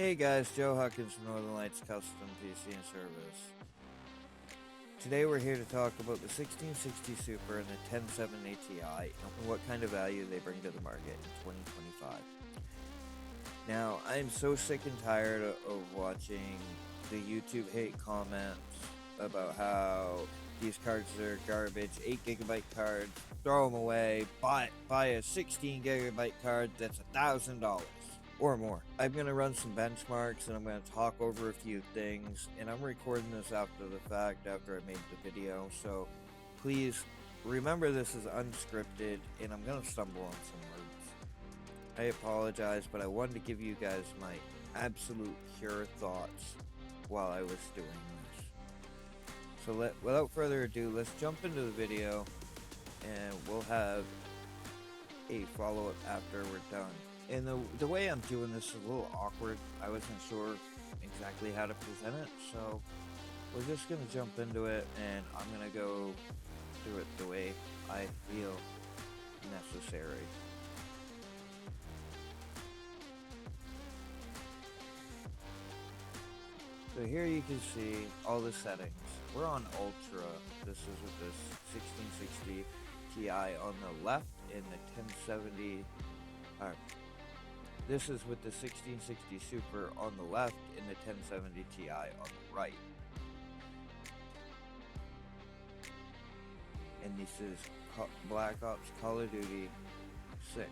Hey guys, Joe Huckins from Northern Lights Custom PC and Service. Today we're here to talk about the 1660 Super and the 1070 Ti and what kind of value they bring to the market in 2025. Now, I'm so sick and tired of watching the YouTube hate comments about how these cards are garbage, 8GB cards, throw them away, buy a 16GB card that's $1,000 or more. I'm going to run some benchmarks and I'm going to talk over a few things, and I'm recording this after the fact, after I made the video, so please remember this is unscripted and I'm going to stumble on some words. I apologize, but I wanted to give you guys my absolute pure thoughts while I was doing this. So without further ado, let's jump into the video and we'll have a follow-up after we're done. And the way I'm doing this is a little awkward. I wasn't sure exactly how to present it, so we're just going to jump into it, and I'm going to go through it the way I feel necessary. So here you can see all the settings. We're on Ultra. This is with this 1660 Ti on the left and the 1070... This is with the 1660 Super on the left and the 1070 Ti on the right. And this is Black Ops Call of Duty 6.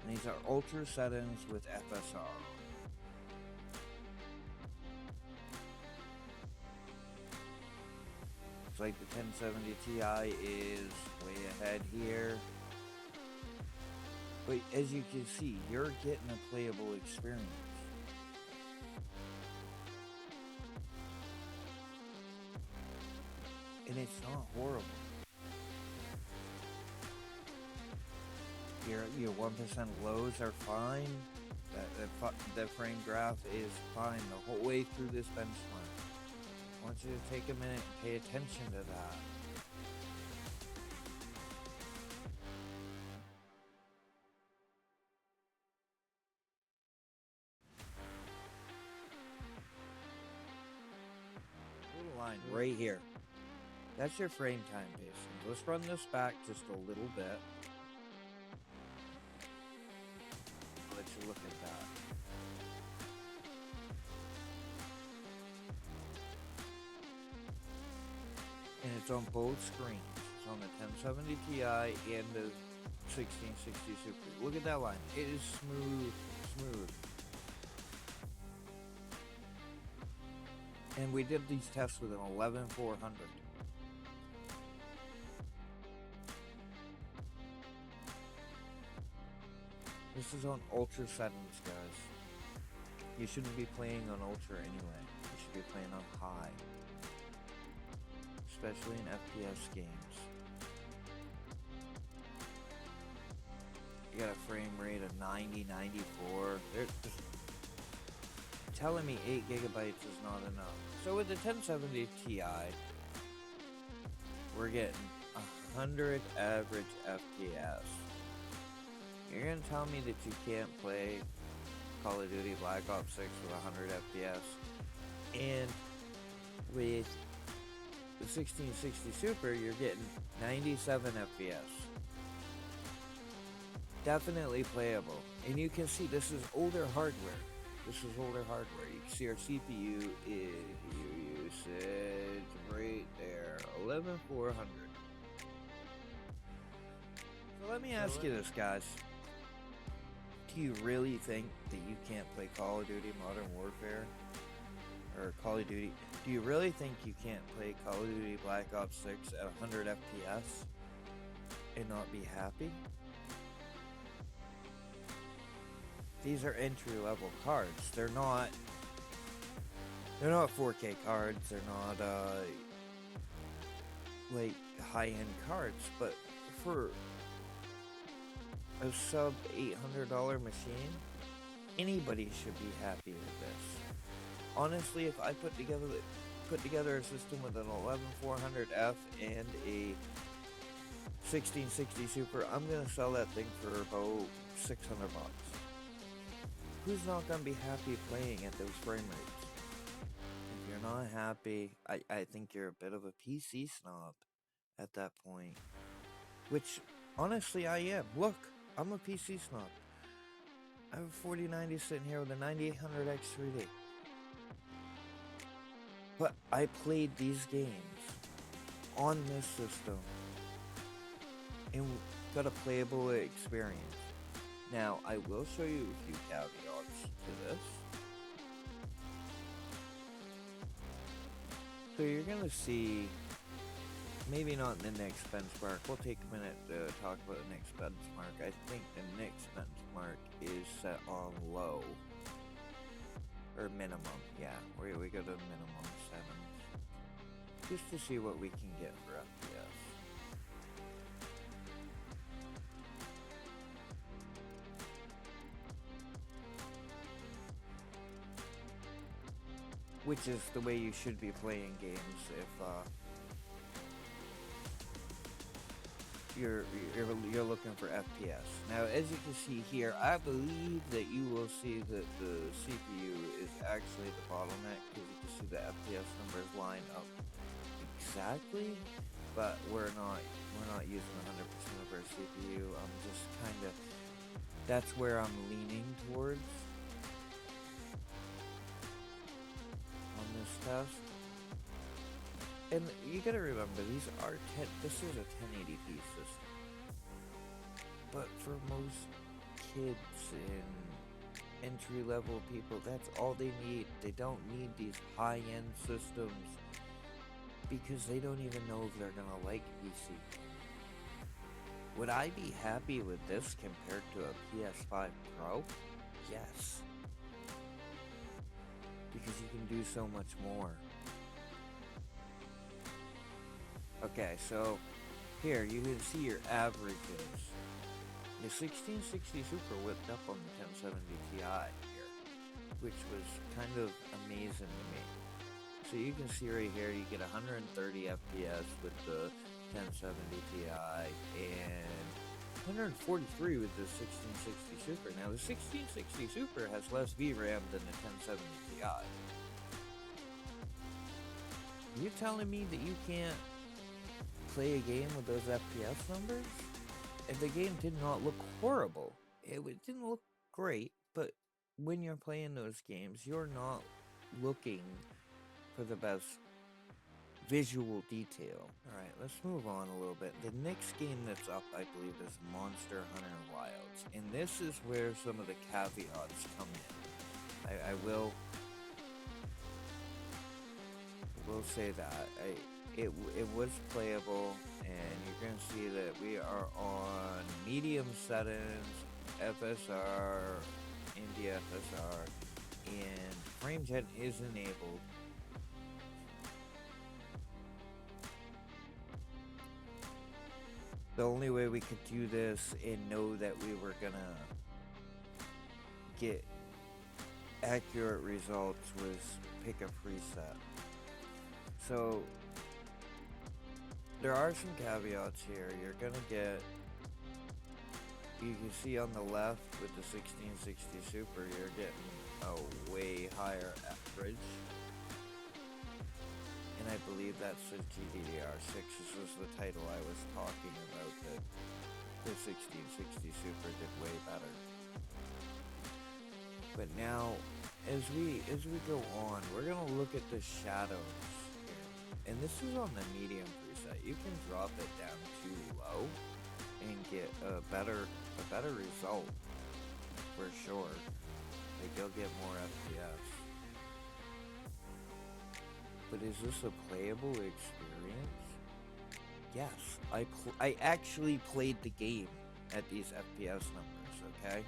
And these are ultra settings with FSR. It's like the 1070 Ti is way ahead here. But as you can see, you're getting a playable experience. And it's not horrible. Your 1% lows are fine. The frame graph is fine the whole way through this benchmark. I want you to take a minute and pay attention to that. Line right here. That's your frame time pacing. Let's run this back just a little bit. Let you look at that. And it's on both screens. It's on the 1070 Ti and the 1660 Super. Look at that line. It is smooth. And we did these tests with an 11400. This is on ultra settings, guys. You shouldn't be playing on ultra anyway. You should be playing on high. Especially in FPS games. You got a frame rate of 90, 94. They're just telling me 8GB is not enough. So with the 1070 Ti, we're getting 100 average FPS. You're gonna tell me that you can't play Call of Duty Black Ops 6 with 100 FPS, and with the 1660 Super, you're getting 97 FPS. Definitely playable. And you can see this is older hardware. This is older hardware. You can see our CPU usage right there, 11400. So let me ask you this, guys. Do you really think that you can't play Call of Duty Modern Warfare? Or Call of Duty? Do you really think you can't play Call of Duty Black Ops 6 at 100 FPS and not be happy? These are entry-level cards. They're not 4K cards. They're not like high-end cards. But for a sub $800 machine, anybody should be happy with this. Honestly, if I put together a system with an 11400F and a 1660 Super, I'm gonna sell that thing for about $600. who's not gonna be happy playing at those frame rates? If you're not happy, I think you're a bit of a PC snob at that point. Which, honestly, I am. Look, I'm a PC snob. I have a 4090 sitting here with a 9800X 3D. But I played these games on this system and got a playable experience. Now, I will show you a few caveats to this. So you're gonna see, maybe not in the next benchmark, we'll take a minute to talk about the next benchmark. I think the next benchmark is set on low. Or minimum, yeah, we go to minimum 7s. Just to see what we can get for FPS. Which is the way you should be playing games if you're looking for FPS. Now, as you can see here, I believe that you will see that the CPU is actually the bottleneck, because you can see the FPS numbers line up exactly, but we're not using 100% of our CPU. I'm just kind of, that's where I'm leaning towards on this test. And you gotta remember, this is a 1080p system. But for most kids and entry-level people, that's all they need. They don't need these high-end systems because they don't even know if they're gonna like PC. Would I be happy with this compared to a PS5 Pro? Yes. Because you can do so much more. Okay, so here you can see your averages. The 1660 Super whipped up on the 1070 Ti here, which was kind of amazing to me. So you can see right here, you get 130 FPS with the 1070 Ti and 143 with the 1660 Super. Now the 1660 Super has less VRAM than the 1070 Ti. You telling me that you can't play a game with those FPS numbers? And the game did not look horrible. It didn't look great, but when you're playing those games, you're not looking for the best visual detail. Alright, let's move on a little bit. The next game that's up, I believe, is Monster Hunter Wilds. And this is where some of the caveats come in. I will say that. It was playable, and you're going to see that we are on medium settings, FSR, NDFSR, and FrameGen is enabled. The only way we could do this and know that we were going to get accurate results was pick a preset. So there are some caveats here. You're gonna get, you can see on the left with the 1660 Super, you're getting a way higher average. And I believe that's the GDDR6. This was the title I was talking about, that the 1660 Super did way better. But now, as we go on, we're gonna look at the shadows here. And this is on the medium preset. You can drop it down too low and get a better result for sure. Like, you'll get more FPS. But is this a playable experience? Yes, I actually played the game at these FPS numbers, okay?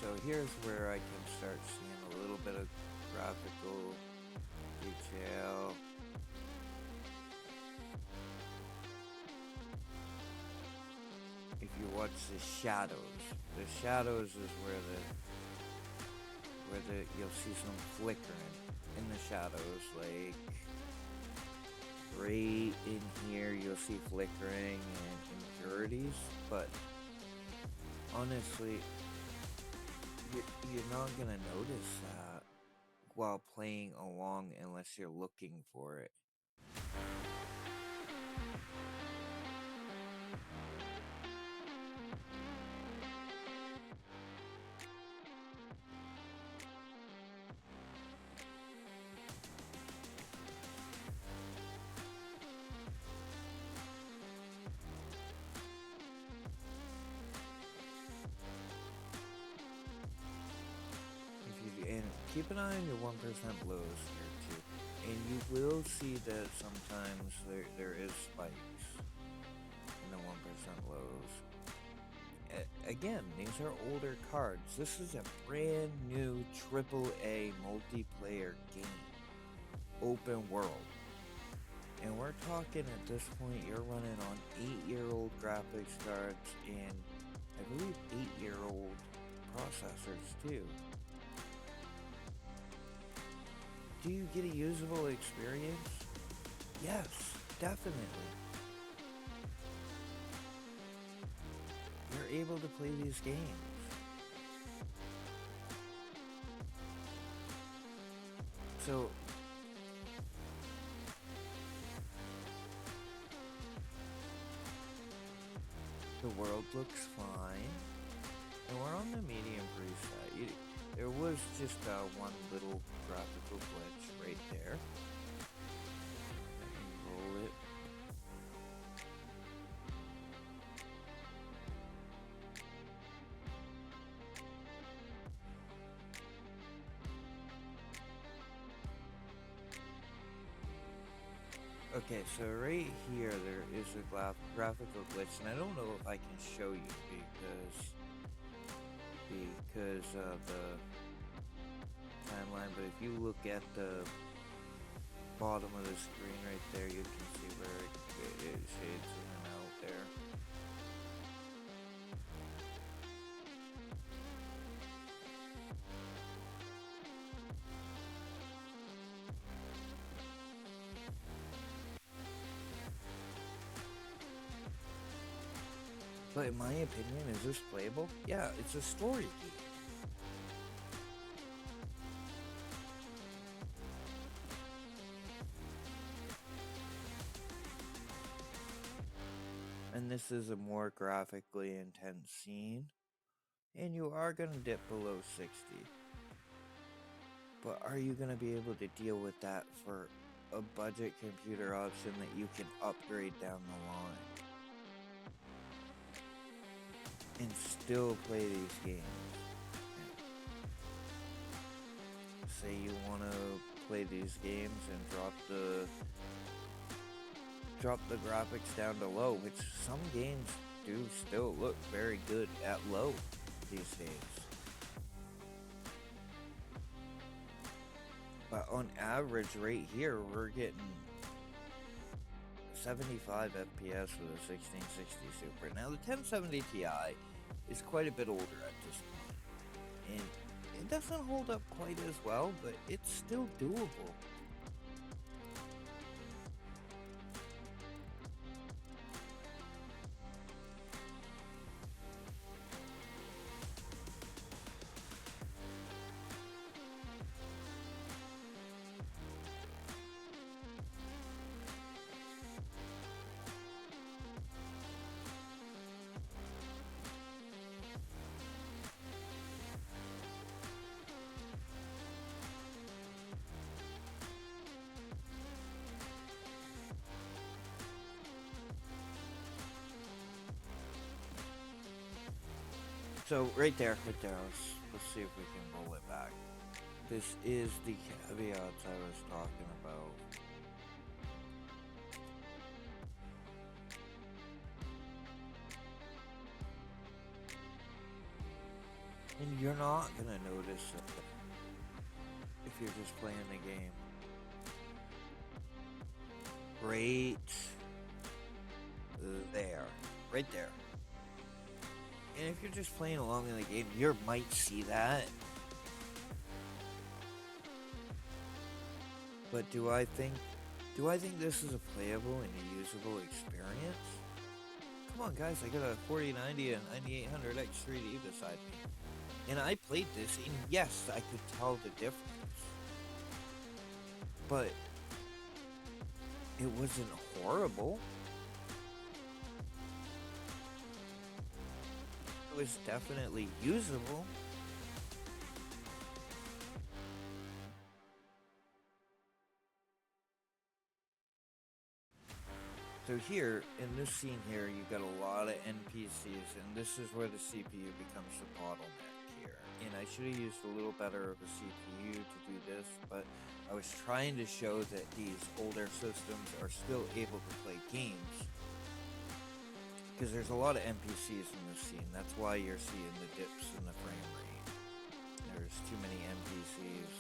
So here's where I can start seeing a little bit of graphical detail. if you watch the shadows is where the you'll see some flickering in the shadows, like right in here you'll see flickering and impurities, but honestly you're not gonna notice that while playing along unless you're looking for it. And keep an eye on your 1% lows here too. And you will see that sometimes there is spikes in the 1% lows. Again, these are older cards. This is a brand new AAA multiplayer game. Open world. And we're talking at this point, you're running on 8-year-old graphics cards and I believe 8-year-old processors too. Do you get a usable experience? Yes, definitely. You're able to play these games. So, the world looks fine. And we're on the medium preset. There was just one little graphical glitch right there. Let me roll it. Okay, so right here there is a graphical glitch, and I don't know if I can show you because of the timeline, but if you look at the bottom of the screen right there, you can see where it shades in and out there. But in my opinion, is this playable? Yeah, it's a story game. And this is a more graphically intense scene. And you are going to dip below 60. But are you going to be able to deal with that for a budget computer option that you can upgrade down the line? And still play these games? Say you want to play these games and drop the graphics down to low, which some games do still look very good at low these days. But on average right here, we're getting 75 FPS with a 1660 Super. Now the 1070 Ti is quite a bit older at this point, and it doesn't hold up quite as well, but it's still doable. So right there, let's see if we can roll it back. This is the caveats I was talking about. And you're not gonna notice it if you're just playing the game. Right there. Right there. And if you're just playing along in the game, you might see that. But do I think this is a playable and a usable experience? Come on, guys, I got a 4090 and 9800 X3D beside me. And I played this, and yes, I could tell the difference. But it wasn't horrible. It was definitely usable. So here, in this scene here, you got a lot of NPCs, and this is where the CPU becomes the bottleneck here. And I should have used a little better of a CPU to do this, but I was trying to show that these older systems are still able to play games. Because there's a lot of NPCs in this scene, that's why you're seeing the dips in the frame rate. There's too many NPCs.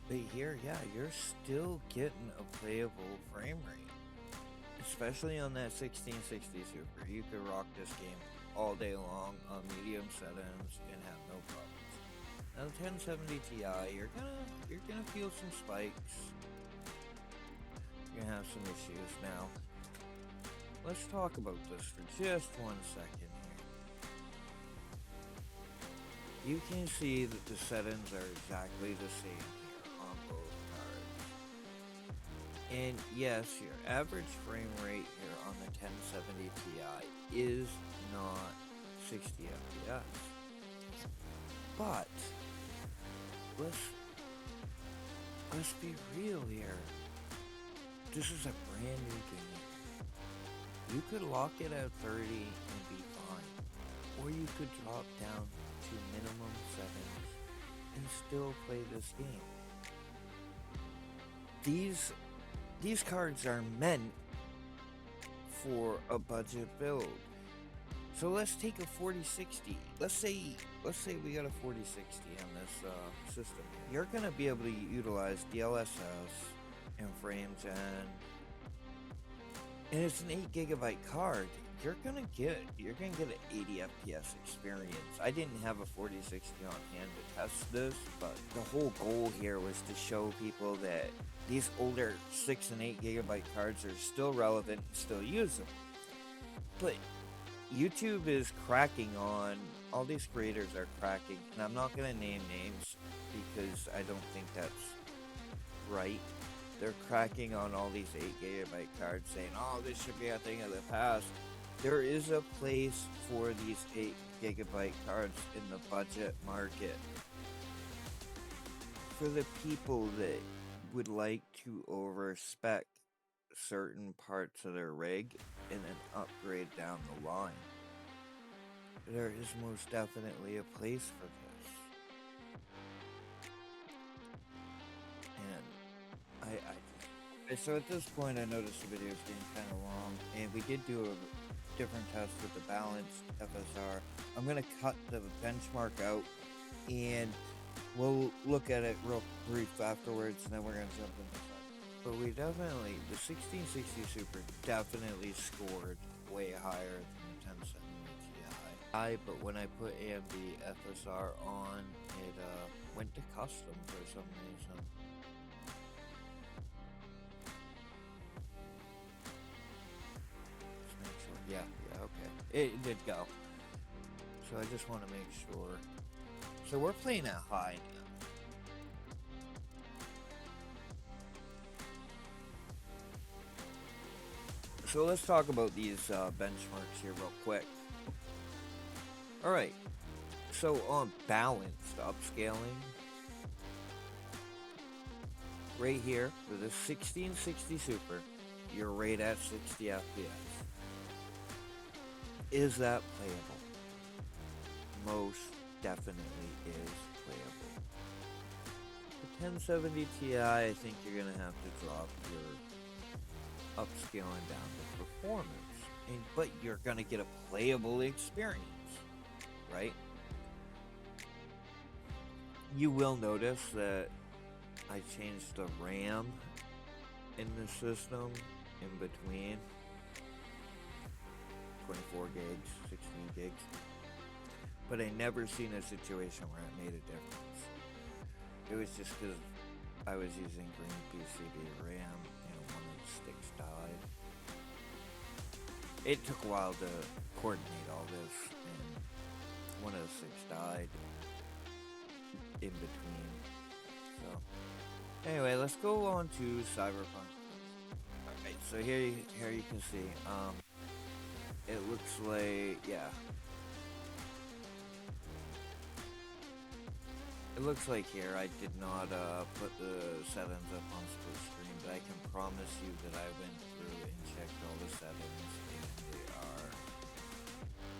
But here, yeah, you're still getting a playable frame rate. Especially on that 1660 Super. You could rock this game all day long on medium settings and have no problems. Now the 1070 Ti, you're gonna feel some spikes. You're gonna have some issues. Now, let's talk about this for just 1 second here. You can see that the settings are exactly the same here on both cards. And yes, your average frame rate here on the 1070 Ti is not 60 FPS. But let's be real here. This is a brand new game. You could lock it at 30 and be fine. Or you could drop down to minimum settings and still play this game. These cards are meant for a budget build. So let's take a 4060. Let's say we got a 4060 on this system. You're gonna be able to utilize DLSS and frame-gen, and it's an 8GB card. You're gonna get an 80 FPS experience. I didn't have a 4060 on hand to test this, but the whole goal here was to show people that these older 6 and 8GB cards are still relevant and still usable. But YouTube is cracking on, all these creators are cracking, and I'm not going to name names because I don't think that's right. They're cracking on all these 8GB cards saying, oh, this should be a thing of the past. There is a place for these 8GB cards in the budget market. For the people that would like to over-spec certain parts of their rig and then upgrade down the line. There is most definitely a place for this. And so at this point I noticed the video is getting kind of long, and we did do a different test with the balanced FSR. I'm going to cut the benchmark out and we'll look at it real brief afterwards, and then we're going to jump into that. But we definitely, the 1660 Super definitely scored way higher than the 1070 Ti. But when I put AMD FSR on, it went to custom for some reason. Just make sure. Yeah, okay. It did go. So I just want to make sure. So we're playing at high now. So let's talk about these benchmarks here real quick. Alright, so on balanced upscaling, right here for the 1660 Super, you're right at 60 FPS. Is that playable? Most definitely is playable. The 1070 Ti, I think you're going to have to drop your upscaling down to performance, but you're going to get a playable experience, right? You will notice that I changed the RAM in the system in between 24 gigs, 16 gigs, but I never seen a situation where it made a difference. It was just because I was using green PCB RAM and one of the sticks died. It took a while to coordinate all this, and one of the sticks died in between. So anyway, let's go on to Cyberpunk. Alright, so here you can see, it looks like, yeah. It looks like here I did not put the settings up on split screen, but I can promise you that I went through and checked all the settings and they are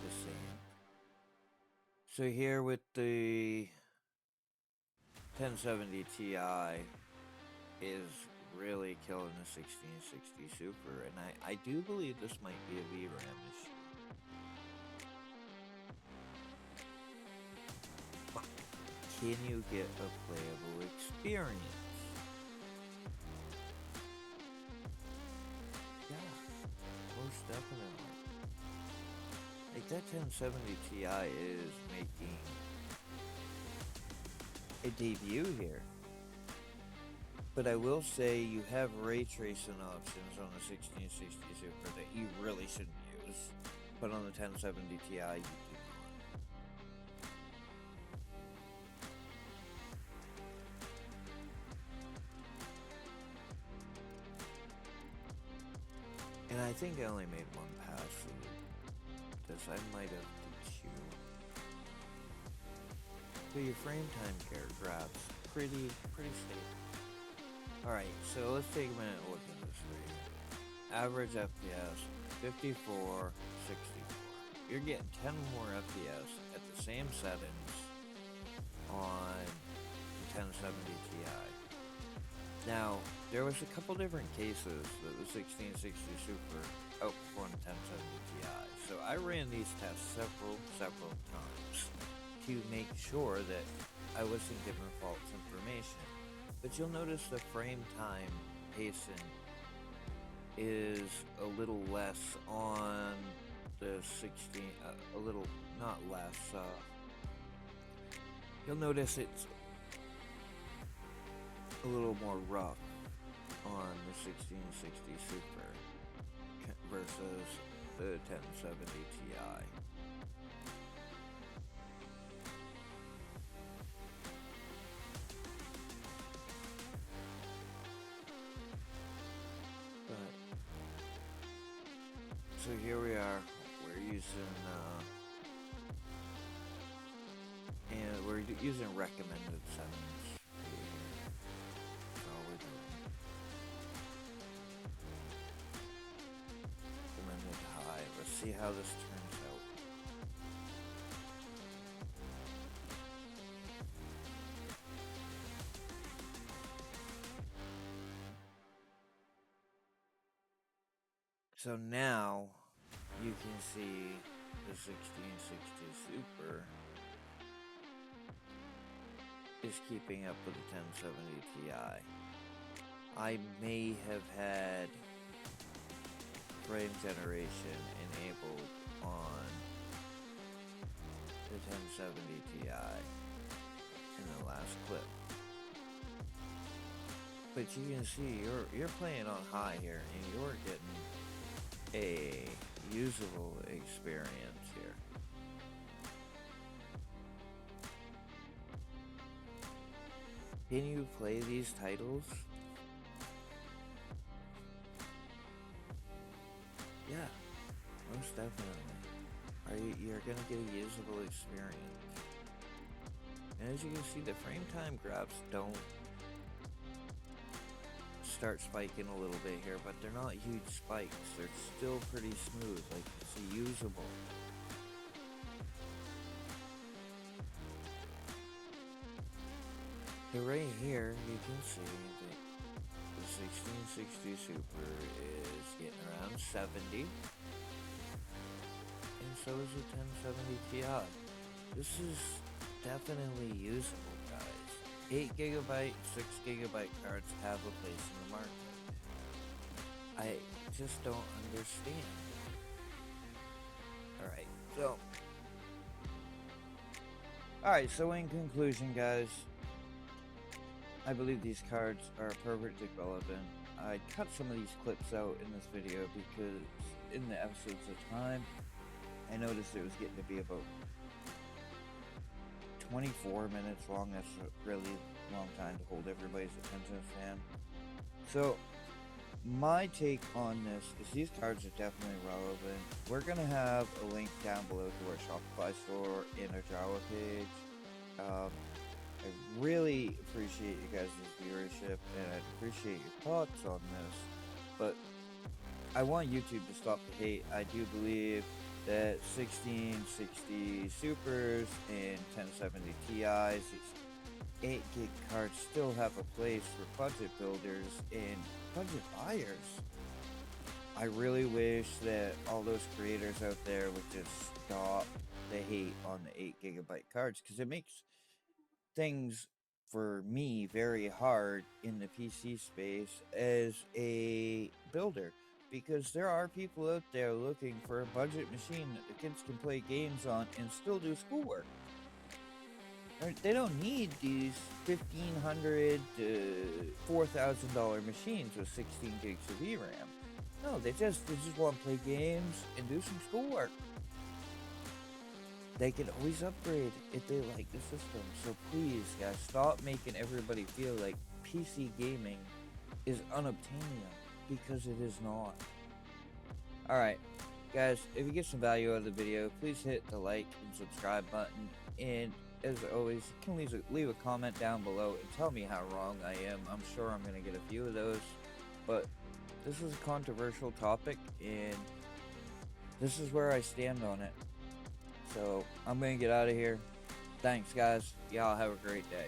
the same. So here with the 1070 Ti is really killing the 1660 Super, and I do believe this might be a VRAM issue. But can you get a playable experience? Yeah, most definitely. Like that 1070 Ti is making a debut here. But I will say you have ray tracing options on the 1660 Super that you really shouldn't use. But on the 1070 Ti, you do not. And I think I only made one pass through this. I might have did two. So your frame time care grabs pretty stable. Alright, so let's take a minute and look at this right here. Average FPS, 54, 64. You're getting 10 more FPS at the same settings on the 1070 Ti. Now, there was a couple different cases that the 1660 Super outperformed the 1070 Ti. So I ran these tests several times to make sure that I wasn't given false information. But you'll notice the frame time pacing is a little less on the 16, a little, not less, you'll notice it's a little more rough on the 1660 Super versus the 1070 Ti. So here we are, we're using, and we're using recommended settings. That's all we're doing. Recommended high. Let's see how this turns out. So now you can see the 1660 Super is keeping up with the 1070 Ti. I may have had frame generation enabled on the 1070 Ti in the last clip. But you can see you're playing on high here and you're getting a usable experience here. Can you play these titles? Yeah, most definitely. You're gonna get a usable experience. And as you can see, the frame time grabs don't start spiking a little bit here, but they're not huge spikes. They're still pretty smooth, like it's usable. So right here, you can see that the 1660 Super is getting around 70. And so is the 1070 Ti. This is definitely usable, guys. 8GB, 6GB cards have a place in the market. I just don't understand. Alright, so. Alright, so in conclusion, guys, I believe these cards are perfectly relevant. I cut some of these clips out in this video because in the episodes of time, I noticed it was getting to be about 24 minutes long. That's a really long time to hold everybody's attention span. So, my take on this is these cards are definitely relevant. We're going to have a link down below to our Shopify store in our Jawa page. I really appreciate you guys' viewership, and I'd appreciate your thoughts on this, but I want YouTube to stop the hate. I do believe that 1660 Supers and 1070 Ti's, these 8 gig cards still have a place for budget builders and budget buyers. I really wish that all those creators out there would just stop the hate on the 8 gigabyte cards, because it makes things for me very hard in the PC space as a builder, because there are people out there looking for a budget machine that the kids can play games on and still do schoolwork. They don't need these $1,500 to $4,000 machines with 16 gigs of VRAM. No, they just want to play games and do some schoolwork. They can always upgrade if they like the system. So please, guys, stop making everybody feel like PC gaming is unobtainium, because it is not. Alright, guys, if you get some value out of the video, please hit the like and subscribe button. And as always, you can leave a comment down below and tell me how wrong I am. I'm sure I'm going to get a few of those. But this is a controversial topic, and this is where I stand on it. So, I'm going to get out of here. Thanks, guys. Y'all have a great day.